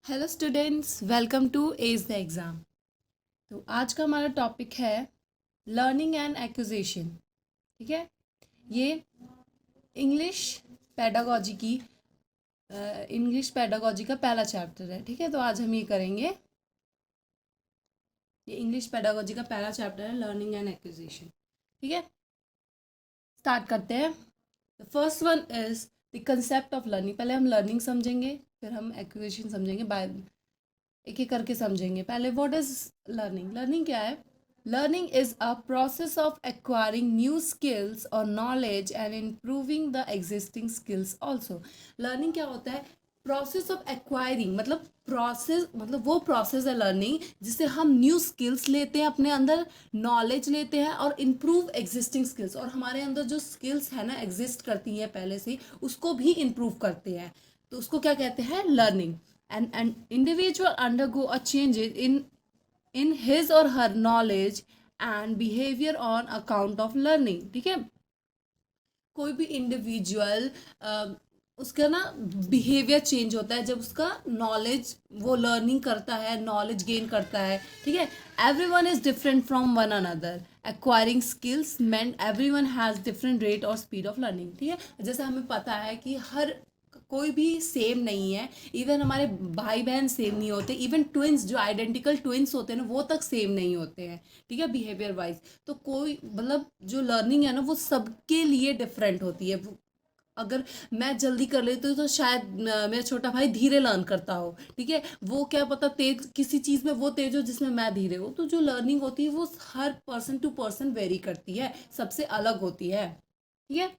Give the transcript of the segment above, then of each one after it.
Hello students, welcome to ace the exam. तो आज का हमारा टॉपिक है लर्निंग एंड एक्विजिशन। ठीक है, ये इंग्लिश पेडागोजी की इंग्लिश पेडागोजी का पहला चैप्टर है। ठीक है, तो आज हम ये करेंगे। ये इंग्लिश पेडागोजी का पहला चैप्टर है, लर्निंग एंड एक्विजिशन। ठीक है, स्टार्ट करते हैं। The first one is the concept of learning. पहले हम लर्निंग समझेंगे, फिर हम एक्विजिशन समझेंगे। बाय एक एक करके समझेंगे। पहले व्हाट इज लर्निंग। लर्निंग क्या है? Learning is a process of acquiring new skills और knowledge and improving the existing skills also. Learning क्या होता है? प्रोसेस ऑफ एक्वायरिंग, मतलब प्रोसेस, मतलब वो प्रोसेस है लर्निंग जिससे हम न्यू स्किल्स लेते हैं, अपने अंदर नॉलेज लेते हैं और इम्प्रूव एग्जिस्टिंग स्किल्स, और हमारे अंदर जो स्किल्स है ना एग्जिस्ट करती हैं पहले से, उसको भी इम्प्रूव करते हैं। तो उसको क्या कहते हैं? Learning. An individual undergo a changes in his or her knowledge and behavior on account of learning। ठीक है, कोई भी इंडिविजुअल उसका ना बिहेवियर चेंज होता है जब उसका नॉलेज, वो लर्निंग करता है, नॉलेज गेन करता है। ठीक है, every one is different from one another. Acquiring skills meant every one has different rate और स्पीड ऑफ लर्निंग। ठीक है, जैसे हमें पता है कि हर कोई भी सेम नहीं है। इवन हमारे भाई बहन सेम नहीं होते। इवन ट्विंस, जो आइडेंटिकल ट्विंस होते हैं ना, वो तक सेम नहीं होते हैं। ठीक है, बिहेवियर वाइज। तो कोई, मतलब जो लर्निंग है ना, वो सबके लिए डिफरेंट होती है। अगर मैं जल्दी कर लेती हूँ तो शायद मेरा छोटा भाई धीरे लर्न करता हो। ठीक है, वो क्या पता तेज किसी चीज़ में वो तेज हो जिसमें मैं धीरे हूँ। तो जो लर्निंग होती है वो हर पर्सन टू पर्सन वेरी करती है, सबसे अलग होती है। ठीक है,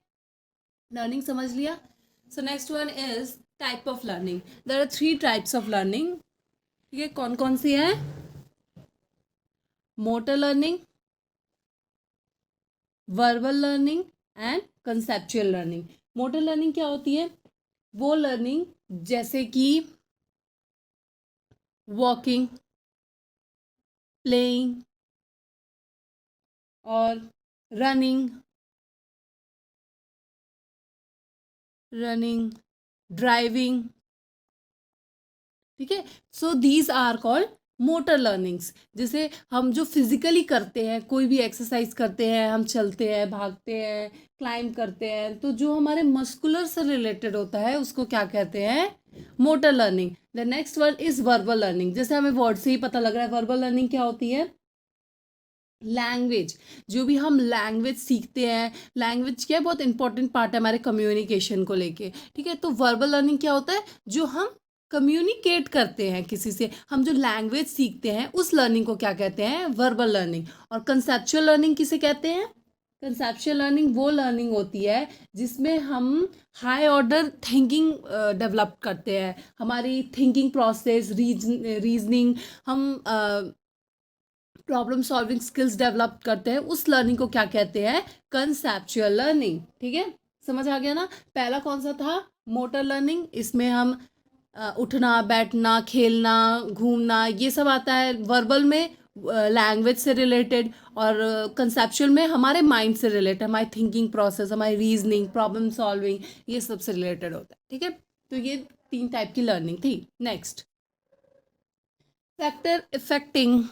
लर्निंग समझ लिया। So next one is type of learning. There are three types of learning. ठीक है, कौन कौन सी है? Motor learning, verbal learning and conceptual learning. Motor learning क्या होती है? वो लर्निंग जैसे कि वॉकिंग, प्लेइंग और रनिंग, रनिंग ड्राइविंग। ठीक है, so these are called motor learnings. जैसे हम जो फिजिकली करते हैं, कोई भी एक्सरसाइज करते हैं, हम चलते हैं, भागते हैं, क्लाइंब करते हैं, तो जो हमारे मस्कुलर से रिलेटेड होता है उसको क्या कहते हैं? Motor learning. The next word is verbal learning. जैसे हमें वर्ड से ही पता लग रहा है वर्बल लर्निंग क्या होती है। लैंग्वेज, जो भी हम लैंग्वेज सीखते हैं, लैंग्वेज क्या है, बहुत इंपॉर्टेंट पार्ट है हमारे कम्युनिकेशन को लेके। ठीक है, तो वर्बल लर्निंग क्या होता है? जो हम कम्युनिकेट करते हैं किसी से, हम जो लैंग्वेज सीखते हैं, उस लर्निंग को क्या कहते हैं? Verbal learning. और कंसेप्चुअल लर्निंग किसे कहते हैं? कंसेप्चुअल लर्निंग वो लर्निंग होती है जिसमें हम हाई ऑर्डर थिंकिंग डेवलप करते हैं, हमारी थिंकिंग प्रोसेस, रीजनिंग, हम प्रॉब्लम सॉल्विंग स्किल्स डेवलप करते हैं। उस लर्निंग को क्या कहते हैं? Conceptual learning. ठीक है, समझ आ गया ना? पहला कौन सा था? Motor learning. इसमें हम उठना, बैठना, खेलना, घूमना, ये सब आता है। वर्बल में लैंग्वेज से रिलेटेड, और कंसेप्चुअल में हमारे माइंड से रिलेटेड, हमारी थिंकिंग प्रोसेस, हमारी रीजनिंग, प्रॉब्लम सॉल्विंग, ये सब से रिलेटेड होता है। ठीक है, तो ये तीन टाइप की लर्निंग थी। Next, factor affecting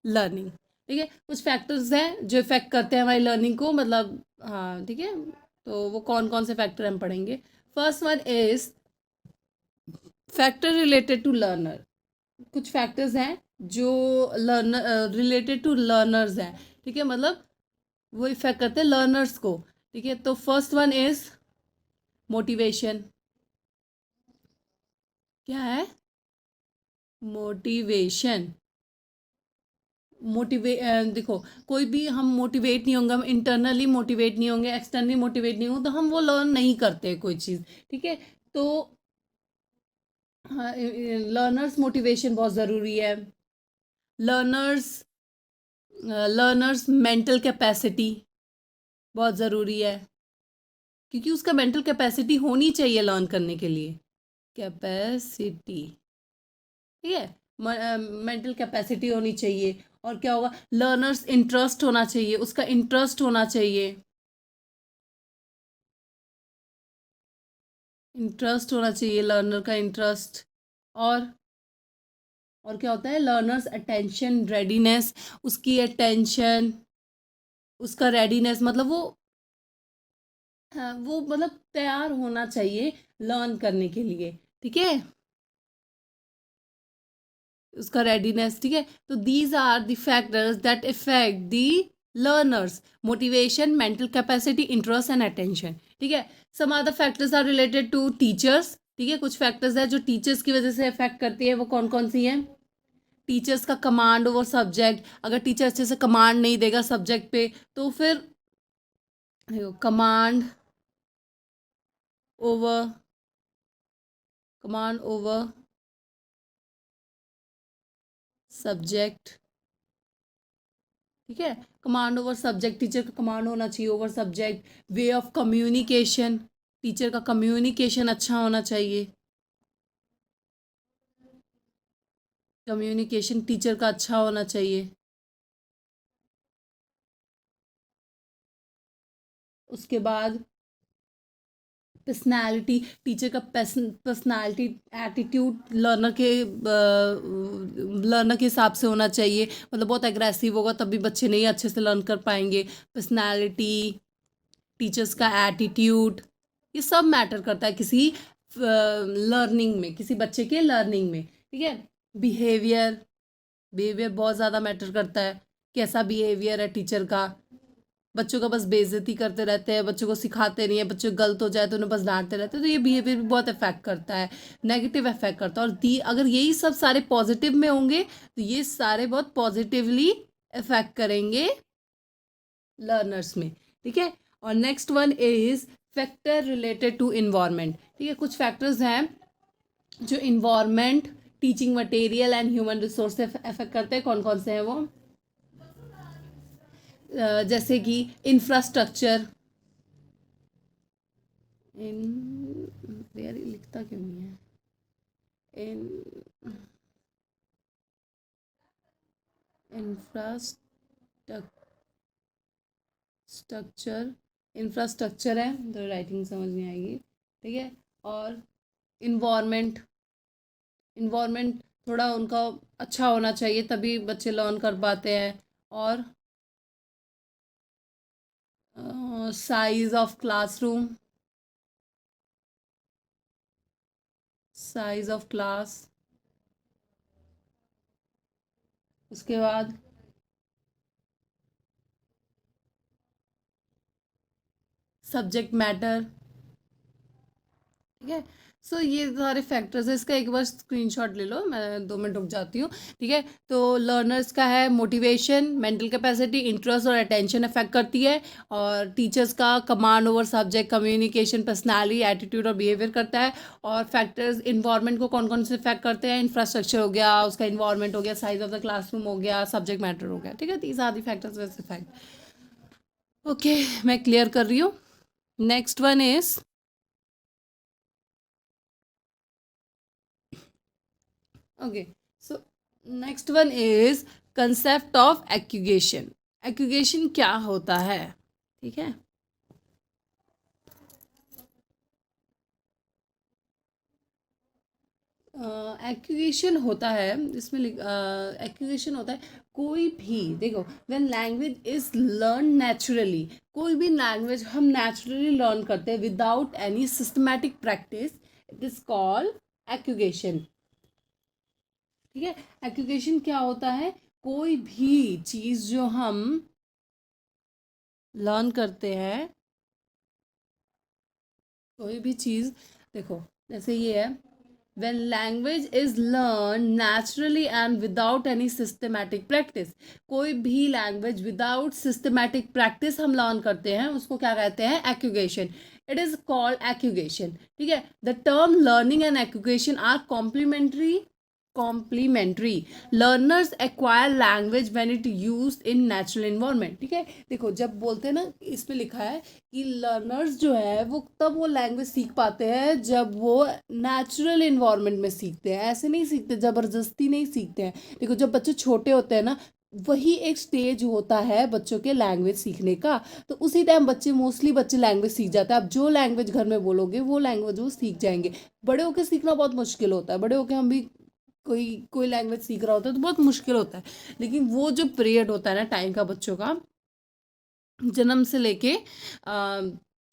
learning. ठीक है, कुछ फैक्टर्स हैं जो इफेक्ट करते हैं हमारी लर्निंग को, मतलब हाँ ठीक है। तो वो कौन कौन से फैक्टर हम पढ़ेंगे। First one is factor related to learner. कुछ फैक्टर्स हैं जो लर्नर रिलेटेड टू लर्नर्स हैं। ठीक है, मतलब वो इफेक्ट करते हैं लर्नर्स को। ठीक है, तो फर्स्ट वन इज मोटिवेशन। क्या है? मोटिवेशन। देखो, कोई भी हम मोटिवेट नहीं होंगे, हम इंटरनली मोटिवेट नहीं होंगे, एक्सटर्नली मोटिवेट नहीं होंगे, तो हम वो लर्न नहीं करते कोई चीज़। ठीक है, तो हाँ, लर्नर्स मोटिवेशन बहुत ज़रूरी है। लर्नर्स लर्नर्स मेंटल कैपेसिटी बहुत ज़रूरी है, क्योंकि उसका मेंटल कैपेसिटी होनी चाहिए लर्न करने के लिए। कैपेसिटी, ठीक है, मेंटल कैपेसिटी होनी चाहिए। और क्या होगा? लर्नर्स इंटरेस्ट होना चाहिए, उसका इंटरेस्ट होना चाहिए, इंटरेस्ट होना चाहिए लर्नर का इंटरेस्ट। और क्या होता है, लर्नर्स अटेंशन रेडीनेस, उसकी अटेंशन, उसका रेडीनेस मतलब वो, हाँ, वो मतलब तैयार होना चाहिए लर्न करने के लिए, ठीक है, उसका रेडीनेस, ठीक है। तो these are the factors that affect the learner's motivation, mental capacity, interest and attention, ठीक है। Some other factors are related to teachers, ठीक है, कुछ फैक्टर्स है जो टीचर्स की वजह से इफेक्ट करती है, वो कौन कौन सी हैं। टीचर्स का कमांड ओवर सब्जेक्ट, अगर टीचर अच्छे से कमांड नहीं देगा सब्जेक्ट पे तो फिर command over, command over subject, ठीक है, कमांड ओवर सब्जेक्ट, टीचर का कमांड होना चाहिए over subject. Way of communication, teacher का कम्युनिकेशन अच्छा होना चाहिए, कम्युनिकेशन टीचर का अच्छा होना चाहिए। उसके बाद पर्सनालिटी, टीचर का पर्सनालिटी, एटीट्यूड लर्नर के हिसाब से होना चाहिए, मतलब बहुत एग्रेसिव होगा तब भी बच्चे नहीं अच्छे से लर्न कर पाएंगे। पर्सनालिटी, टीचर्स का एटीट्यूड, ये सब मैटर करता है किसी लर्निंग में, किसी बच्चे के लर्निंग में, ठीक है। बिहेवियर, बिहेवियर बहुत ज़्यादा मैटर करता है, कैसा बिहेवियर है टीचर का। बच्चों का बस बेइज्जती करते रहते हैं, बच्चों को सिखाते नहीं है, बच्चों गलत हो जाए तो उन्हें बस डांटते रहते हैं, तो ये बिहेवियर भी बहुत इफेक्ट करता है, नेगेटिव इफेक्ट करता है। और अगर यही सब सारे पॉजिटिव में होंगे तो ये सारे बहुत पॉजिटिवली इफेक्ट करेंगे लर्नर्स में, ठीक है। और next one is factor related to environment, ठीक है। कुछ फैक्टर्स हैं जो environment, teaching material and human resource से अफेक्ट करते हैं। कौन कौन से हैं वो, जैसे कि इंफ्रास्ट्रक्चर, यार लिखता क्यों नहीं है, इन इंफ्रास्ट्रक्चर, इंफ्रास्ट्रक्चर है तो राइटिंग समझ नहीं आएगी, ठीक है। और इन्वायरमेंट, इन्वायरमेंट थोड़ा उनका अच्छा होना चाहिए तभी बच्चे लर्न कर पाते हैं। और size of classroom, size of class, उसके बाद सब्जेक्ट मैटर, ठीक है। सो ये सारे फैक्टर्स है, इसका एक बार स्क्रीनशॉट ले लो, मैं 2 मिनट रुक जाती हूँ, ठीक है। तो लर्नर्स का है मोटिवेशन, मेंटल कैपेसिटी, इंटरेस्ट और अटेंशन अफेक्ट करती है। और टीचर्स का command over subject, communication, personality, attitude और बिहेवियर करता है। और फैक्टर्स इन्वायरमेंट को कौन कौन से इफेक्ट करते हैं, इंफ्रास्ट्रक्चर हो गया, उसका इन्वायरमेंट हो गया, साइज ऑफ द क्लासरूम हो गया, सब्जेक्ट मैटर हो गया, ठीक है। These are the factors which affect, okay, मैं क्लियर कर रही हूँ। Next one is, okay, so next one is concept of accusation. accusation क्या होता है, ठीक है। एक्यूजेशन होता है, इसमें एक्यूजेशन होता है कोई भी, देखो, when language is learn naturally, कोई भी लैंग्वेज हम नेचुरली लर्न करते हैं without any systematic practice, it is called accusation, ठीक है। एक्यूजेशन क्या होता है, कोई भी चीज़ जो हम लर्न करते हैं, कोई भी चीज़, देखो जैसे ये है, when language is learned naturally and without any systematic practice, कोई भी लैंग्वेज विदाउट सिस्टमैटिक प्रैक्टिस हम लर्न करते हैं उसको क्या कहते हैं, acquisition, it is called acquisition, ठीक है। The term learning and acquisition are complementary, learners acquire language when it used in natural environment, ठीक है। देखो जब बोलते हैं ना, इसमें लिखा है कि लर्नर्स जो है वो तब वो लैंग्वेज सीख पाते हैं जब वो नेचुरल इन्वायरमेंट में सीखते हैं, ऐसे नहीं सीखते, ज़बरदस्ती नहीं सीखते हैं। देखो जब बच्चे छोटे होते हैं ना, वही एक स्टेज होता है बच्चों के लैंग्वेज सीखने का। तो उसी टाइम मोस्टली बच्चे लैंग्वेज सीख जाते हैं। आप जो लैंग्वेज घर में बोलोगे वो लैंग्वेज वो सीख जाएंगे। बड़े होकर सीखना बहुत मुश्किल होता है, बड़े होकर हम भी कोई कोई लैंग्वेज सीख रहा होता है तो बहुत मुश्किल होता है। लेकिन वो जो पीरियड होता है ना टाइम का बच्चों का, जन्म से लेके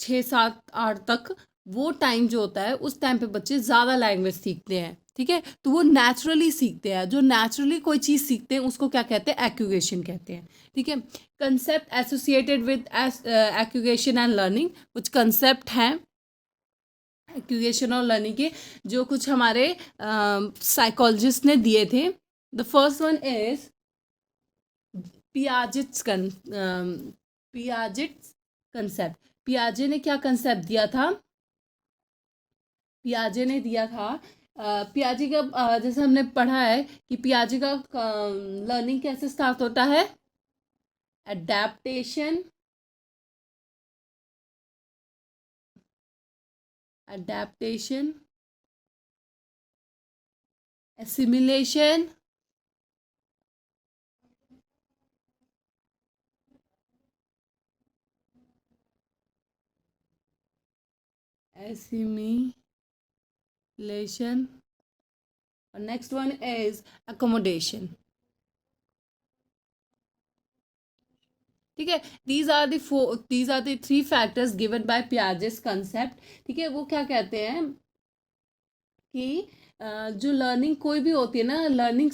6 7 8 तक, वो टाइम जो होता है उस टाइम पे बच्चे ज़्यादा लैंग्वेज सीखते हैं। ठीक है, तो वो नेचुरली सीखते हैं। जो नेचुरली कोई चीज़ सीखते हैं उसको क्या कहते हैं? एक्यूगेशन कहते हैं। ठीक है, concept associated with acquisition and learning, कुछ कंसेप्ट हैं एक्यूगेशन और लर्निंग के जो कुछ हमारे साइकोलॉजिस्ट ने दिए थे। The first one is Piaget's concept. पियाजे ने क्या कंसेप्ट दिया था? पियाजे ने दिया था पियाजे का जैसे हमने पढ़ा है कि पियाजे का लर्निंग कैसे स्टार्ट होता है? एडेप्टेशन, एसिमिलेशन, और नेक्स्ट वन इज अकोमोडेशन। ठीक है, these are the 3 factors given by Piaget's concept. ठीक है, वो क्या कहते हैं कि जो लर्निंग कोई भी होती है ना, लर्निंग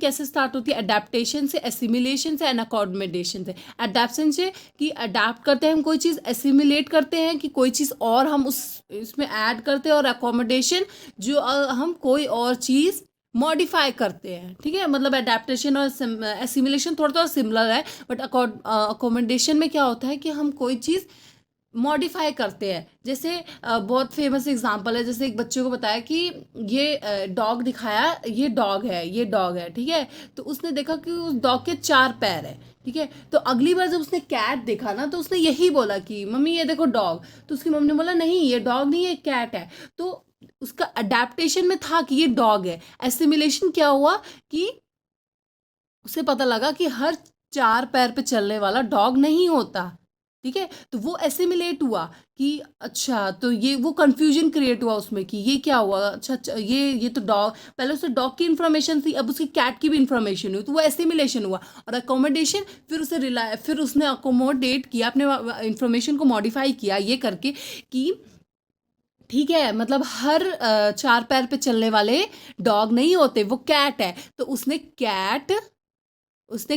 कैसे स्टार्ट होती है? अडेप्टेशन से, एसिमिलेशन से एंड अकोमोडेशन से। अडेप्शन से कि अडेप्ट करते हैं हम कोई चीज़, एसिमिलेट करते हैं कि कोई चीज़ और हम उस इसमें ऐड करते हैं, और अकोमोडेशन जो हम कोई और चीज़ मॉडिफाई करते हैं। ठीक है, मतलब अडेप्टेशन और एसिमिलेशन थोड़ा थोड़ा सिमिलर है, बट अकोमोडेशन में क्या होता है कि हम कोई चीज़ मॉडिफाई करते हैं। जैसे बहुत फेमस एग्जांपल है, जैसे एक बच्चे को बताया कि ये डॉग दिखाया, ये डॉग है, ये डॉग है। ठीक है, तो उसने देखा कि उस डॉग के 4 पैर है। ठीक है, तो अगली बार जब उसने कैट देखा ना तो उसने यही बोला कि मम्मी ये देखो डॉग। तो उसकी मम्मी ने बोला नहीं ये डॉग नहीं, ये कैट है। तो उसका अडेप्टेशन में था कि ये डॉग है। एसिमिलेशन क्या हुआ कि उसे पता लगा कि हर 4 पैर पे चलने वाला डॉग नहीं होता। ठीक है, तो वो एसिमिलेट हुआ कि अच्छा, तो ये वो कंफ्यूजन क्रिएट हुआ उसमें कि ये क्या हुआ, अच्छा अच्छा, ये तो डॉग, पहले उसे डॉग की इन्फॉर्मेशन थी, अब उसकी कैट की भी इन्फॉर्मेशन हुई, तो वो एसिमिलेशन हुआ। और अकोमोडेशन, फिर उसने अकोमोडेट किया, अपने इन्फॉर्मेशन को मॉडिफाई किया ये करके कि ठीक है, मतलब हर 4 पैर पे चलने वाले डॉग नहीं होते, वो कैट है। तो उसने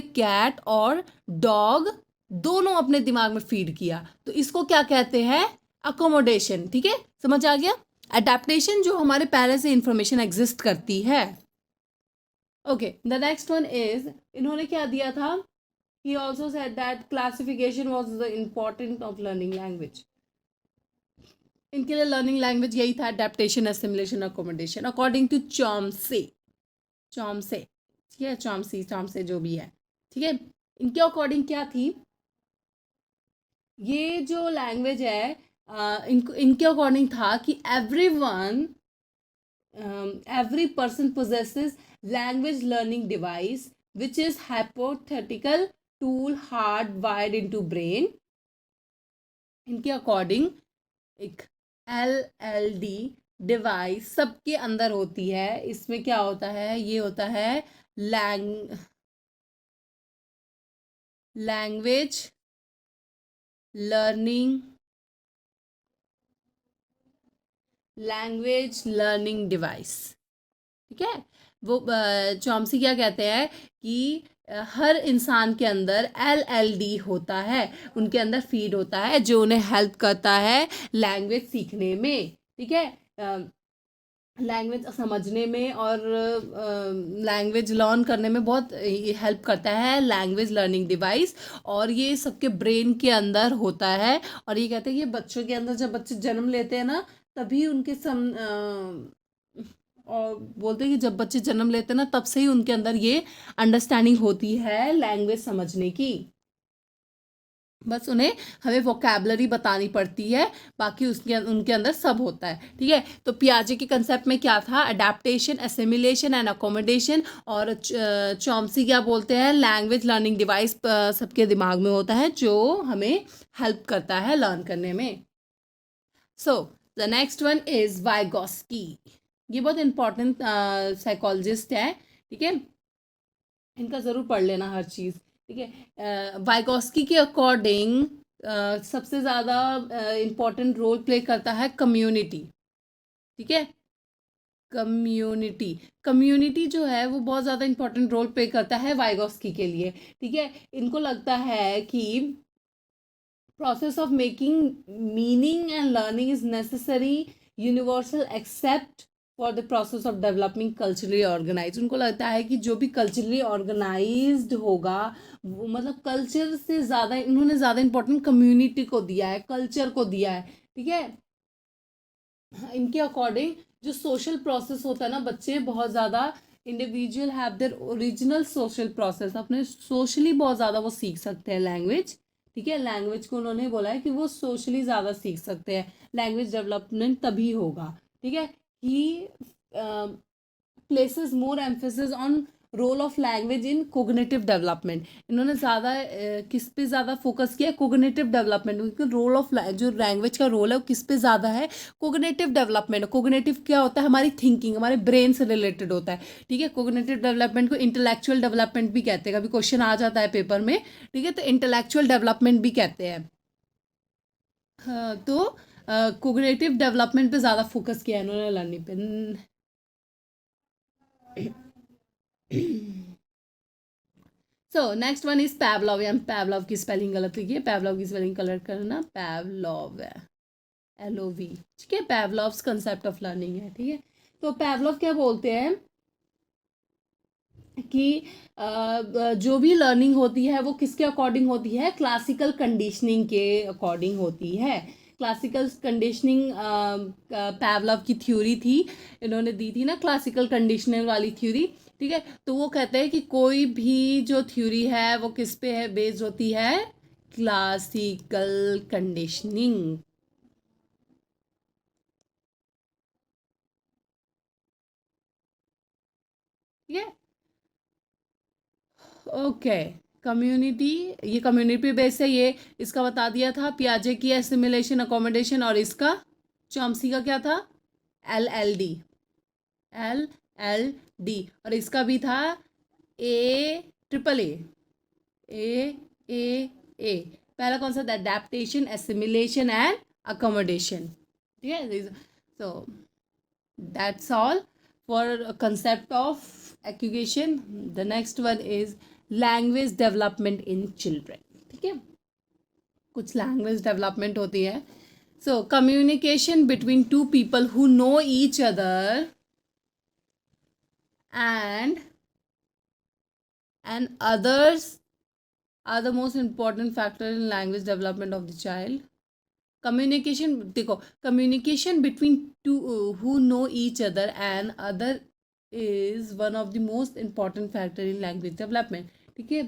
कैट और डॉग दोनों अपने दिमाग में फीड किया। तो इसको क्या कहते हैं? अकोमोडेशन। ठीक है, समझ आ गया? अडेप्टेशन जो हमारे पहले से इंफॉर्मेशन एग्जिस्ट करती है। Okay, the next one is, इन्होंने क्या दिया था? He also said that classification was the important of learning language. इनके लिए लर्निंग लैंग्वेज यही था, adaptation, assimilation, accommodation, according to Chomsky. ठीक है, चॉम्से जो भी है। ठीक है, इनके अकॉर्डिंग क्या थी? ये जो लैंग्वेज है इनके अकॉर्डिंग था कि every person possesses language learning device which is hypothetical tool hardwired into brain। इनके अकॉर्डिंग एक LLD डिवाइस सबके अंदर होती है। इसमें क्या होता है? ये होता है लैंग्वेज लर्निंग डिवाइस। ठीक है, वो चॉम्स्की क्या कहते हैं कि हर इंसान के अंदर LLD होता है, उनके अंदर फीड होता है जो उन्हें हेल्प करता है लैंग्वेज सीखने में। ठीक है, लैंग्वेज समझने में और लैंग्वेज लर्न करने में बहुत हेल्प करता है लैंग्वेज लर्निंग डिवाइस। और ये सबके ब्रेन के अंदर होता है। और ये कहते हैं ये बच्चों के अंदर, जब बच्चे जन्म लेते हैं ना तभी उनके और बोलते हैं कि जब बच्चे जन्म लेते हैं ना तब से ही उनके अंदर ये अंडरस्टैंडिंग होती है लैंग्वेज समझने की। बस उन्हें हमें वोकैबलरी बतानी पड़ती है, बाकी उसके उनके अंदर सब होता है, ठीक है। तो पियाजे के कंसेप्ट में क्या था, अडेप्टेशन, एसिमिलेशन एंड अकोमोडेशन। और चॉम्स्की क्या बोलते हैं, लैंग्वेज लर्निंग डिवाइस सबके दिमाग में होता है जो हमें हेल्प करता है लर्न करने में। So the next one is Vygotsky. ये बहुत इंपॉर्टेंट साइकोलॉजिस्ट है, ठीक है, इनका ज़रूर पढ़ लेना हर चीज़, ठीक है। वाइगॉस्की के अकॉर्डिंग सबसे ज़्यादा इम्पॉर्टेंट रोल प्ले करता है कम्युनिटी, ठीक है। कम्युनिटी कम्युनिटी जो है वो बहुत ज़्यादा इम्पॉर्टेंट रोल प्ले करता है वाइगॉस्की के लिए, ठीक है। इनको लगता है कि process of making meaning and learning is necessary universal except for the process of developing culturally organized। उनको लगता है कि जो भी culturally organized होगा वो मतलब कल्चर से ज़्यादा इन्होंने ज़्यादा इम्पोर्टेंट कम्युनिटी को दिया है, कल्चर को दिया है, ठीक है। इनके अकॉर्डिंग जो सोशल प्रोसेस होता है ना, बच्चे बहुत ज़्यादा individual have their original social process, अपने सोशली बहुत ज़्यादा वो सीख सकते हैं लैंग्वेज, ठीक है। लैंग्वेज को उन्होंने बोला है कि वो सोशली ज़्यादा सीख सकते हैं, लैंग्वेज डेवलपमेंट तभी होगा, ठीक है। He places more emphasis on role of language in cognitive development. इन्होंने ज़्यादा किस पे ज़्यादा फोकस किया, कोग्निटिव डेवलपमेंट, क्योंकि रोल ऑफ जो लैंग्वेज का रोल है वो किस पे ज़्यादा है, कोग्निटिव डेवलपमेंट। कोग्निटिव क्या होता है, हमारी थिंकिंग, हमारे ब्रेन से रिलेटेड होता है, ठीक है। कोग्निटिव डेवलपमेंट को इंटेलेक्चुअल डेवलपमेंट भी कहते हैं, कभी क्वेश्चन आ जाता है पेपर में, ठीक है, तो इंटेलेक्चुअल डेवलपमेंट भी कहते हैं। हाँ, तो कोग्निटिव डेवलपमेंट पे ज़्यादा फोकस किया है इन्होंने लर्निंग पे। So next one is Pavlov. या पैवलव की स्पेलिंग गलत लिखी है, पैवलव की स्पेलिंग कलर करना, पैवलव है LOV, ठीक है। पैवलव्स कंसेप्ट ऑफ लर्निंग है, ठीक है। तो पैवलव क्या बोलते हैं कि जो भी लर्निंग होती है वो किसके अकॉर्डिंग होती है, क्लासिकल कंडीशनिंग के अकॉर्डिंग होती है। क्लासिकल कंडीशनिंग पैवलव की थ्योरी थी, इन्होंने दी थी ना क्लासिकल कंडीशनिंग वाली थ्योरी, ठीक है। तो वो कहते हैं कि कोई भी जो थ्योरी है वो किस पे है, बेस्ड होती है, क्लासिकल कंडीशनिंग, ठीक है। ओके, कम्युनिटी, ये कम्युनिटी बेस है, ये इसका बता दिया था, पियाजे की एसिमिलेशन अकोमोडेशन, और इसका चॉम्स्की का क्या था, LLD, LLD, और इसका भी था A, पहला कौन सा था, अडेप्टेशन, एसिमिलेशन एंड अकोमोडेशन, ठीक है। So that's all for concept of education. The next one is language development in children, ठीक है। कुछ लैंग्वेज डेवलपमेंट होती है। So communication between to people who know each other and others are the most important factor in language development of the child. Communication, देखो, communication between two who know each other and other is one of the most important factor in language development, ठीक है।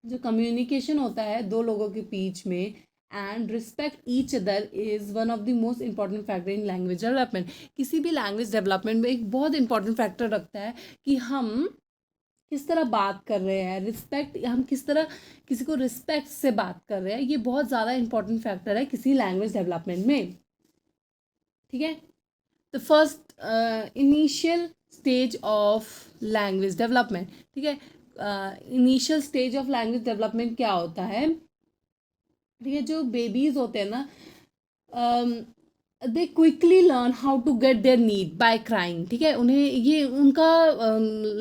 जो communication होता है दो लोगों के बीच में and respect each other is one of the most important factor in language development. किसी भी लैंग्वेज डेवलपमेंट में एक बहुत इंपॉर्टेंट फैक्टर रखता है कि हम किस तरह बात कर रहे हैं, रिस्पेक्ट, हम किस तरह किसी को रिस्पेक्ट से बात कर रहे हैं, ये बहुत ज़्यादा इंपॉर्टेंट फैक्टर है किसी लैंग्वेज डेवलपमेंट में, ठीक है। The first initial stage of language development, ठीक है। Initial stage of language development क्या होता है, ठीक है। जो बेबीज़ होते हैं ना, they quickly learn how to get their need by crying, ठीक है। उन्हें ये उनका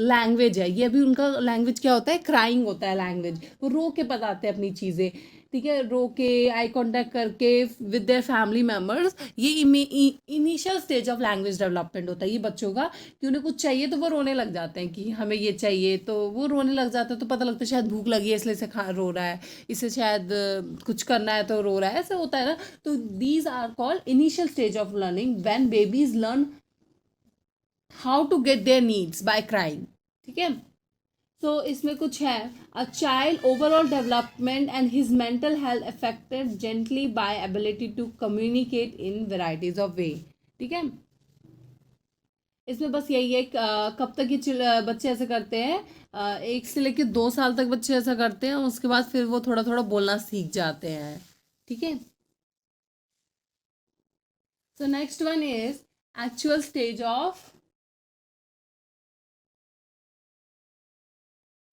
लैंग्वेज है, ये अभी उनका लैंग्वेज क्या होता है, क्राइंग होता है लैंग्वेज। वो रो के बताते हैं अपनी चीज़ें, ठीक है, रो के, आई कांटेक्ट करके विद देयर फैमिली मेम्बर्स। ये initial stage of language development होता है ये बच्चों का, कि उन्हें कुछ चाहिए तो वो रोने लग जाते हैं कि हमें ये चाहिए, तो वो रोने लग जाते हैं, तो पता लगता है शायद भूख लगी है इसलिए से खा रो रहा है, इसे शायद कुछ करना है तो रो रहा है, ऐसा होता है ना। तो these are called initial stage of learning when babies learn how to get their needs by crying, ठीक है। सो इसमें कुछ है, a child overall development and his mental health affected gently by ability to communicate in varieties of way. ठीक है, इसमें बस यही है कब तक ये बच्चे ऐसे करते हैं, 1 से लेकर 2 साल तक बच्चे ऐसा करते हैं, उसके बाद फिर वो थोड़ा थोड़ा बोलना सीख जाते हैं। ठीक है, सो next one is actual stage of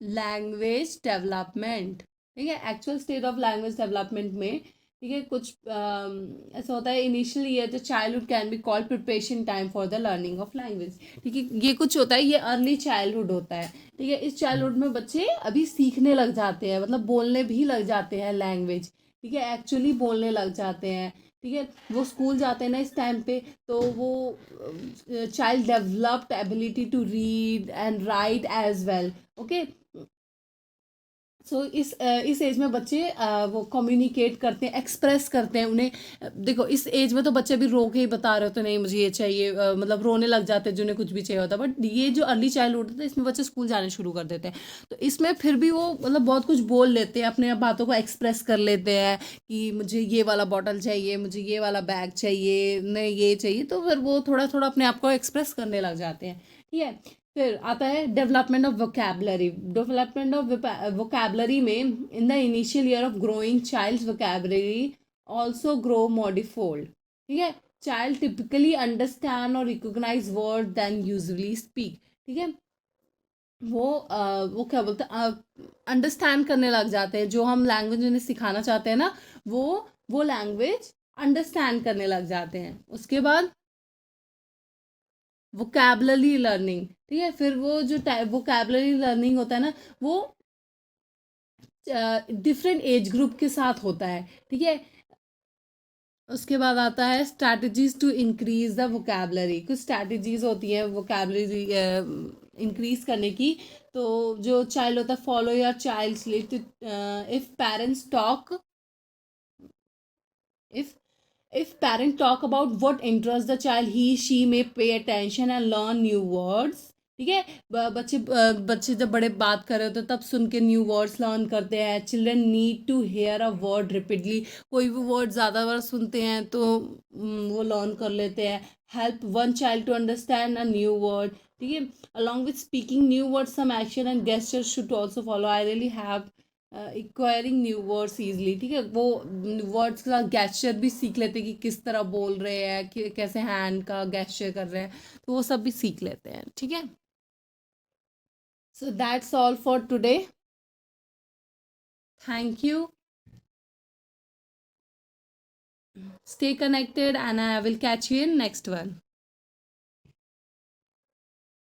language development. ठीक है, actual stage of language development में, ठीक है, कुछ ऐसा होता है, इनिशियल ईयर जो childhood can be called preparation time for the learning of language. ठीक है, ये कुछ होता है, ये अर्ली चाइल्डहुड होता है। ठीक है, इस चाइल्डहुड में बच्चे अभी सीखने लग जाते हैं, मतलब बोलने भी लग जाते हैं लैंग्वेज। ठीक है, एक्चुअली बोलने लग जाते हैं। ठीक है, वो स्कूल जाते हैं ना इस टाइम पे, तो वो child developed ability to read and write as well. Okay, so इस एज में बच्चे वो कम्युनिकेट करते हैं, एक्सप्रेस करते हैं उन्हें। देखो इस एज में तो बच्चे अभी रो के ही बता रहे होते नहीं मुझे ये चाहिए, मतलब रोने लग जाते हैं जिन्हें कुछ भी चाहिए होता है। बट ये जो अर्ली चाइल्डहुड होता है, इसमें बच्चे स्कूल जाने शुरू कर देते हैं, तो इसमें फिर भी वो मतलब बहुत कुछ बोल लेते हैं, अपने बातों को एक्सप्रेस कर लेते हैं कि मुझे ये वाला बॉटल चाहिए, मुझे ये वाला बैग चाहिए, नहीं ये चाहिए, तो फिर वो थोड़ा थोड़ा अपने आप को एक्सप्रेस करने लग जाते हैं। ठीक है, फिर आता है development of vocabulary. Development of vocabulary में, in the initial year of growing child's vocabulary also grow manifold. ठीक है, चाइल्ड टिपिकली अंडरस्टैंड और recognise word then usually speak. ठीक है, वो क्या बोलते हैं, अंडरस्टैंड करने लग जाते हैं, जो हम लैंग्वेज उन्हें सिखाना चाहते हैं ना, वो वो लैंग्वेज अंडरस्टैंड करने लग जाते हैं। उसके बाद वोकैबलरी लर्निंग। ठीक है, फिर वो जो वोकैबलरी लर्निंग होता है ना, वो डिफरेंट एज ग्रुप के साथ होता है। ठीक है, उसके बाद आता है strategies to increase the vocabulary. कुछ स्ट्रैटेजीज होती हैं वोकैबलरी इंक्रीज करने की। तो जो चाइल्ड होता है, follow your child's lead, if parents talk, if if parents talk about what interests the child, he she may pay attention and learn new words। ठीक है, बच्चे जब बड़े बात कर रहे होते हैं तब सुन के न्यू वर्ड्स लर्न करते हैं। Children need to hear a word repeatedly, कोई भी वर्ड ज़्यादा बार सुनते हैं तो वो लर्न कर लेते हैं। Help one child to understand a new word. ठीक है, along with speaking new word some action and gestures should also follow. I really have acquiring new words easily. ठीक है, वो वर्ड्स के साथ गैस्चर भी सीख लेते हैं कि किस तरह बोल रहे हैं, कि कैसे हैंड का गैस्चर कर रहे हैं, तो वो सब भी सीख लेते हैं। ठीक है, so that's all for today. Thank you, stay connected and I will catch you in next one.